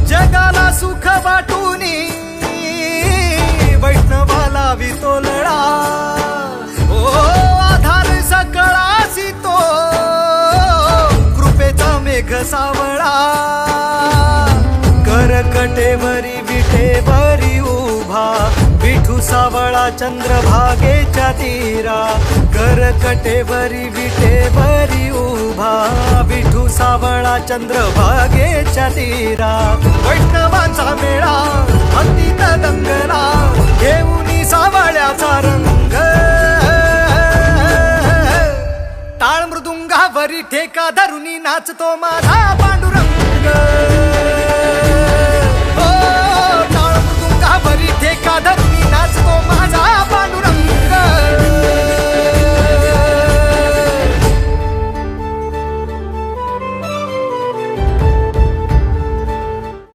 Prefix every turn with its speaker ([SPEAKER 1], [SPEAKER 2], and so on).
[SPEAKER 1] जगाला सुख वाटूनी वैष्णवाला वितोलळा ओ आधार सकळासी तो कृपेचा मेघ सावळा करकटेवरी विटेवरी उभा विठू सावळा चंद्रभागेच्या तीरा करकटेवरी विटेवरी उभा विठू सावळा चंद्रभागेच्या तीरा वैष्णवांचा मेळा भक्तीत दंगला घेऊनी सावळ्याचा रंग टाळ मृदुंगावरी ठेका धरुनी नाचतो माझा पांडुरंग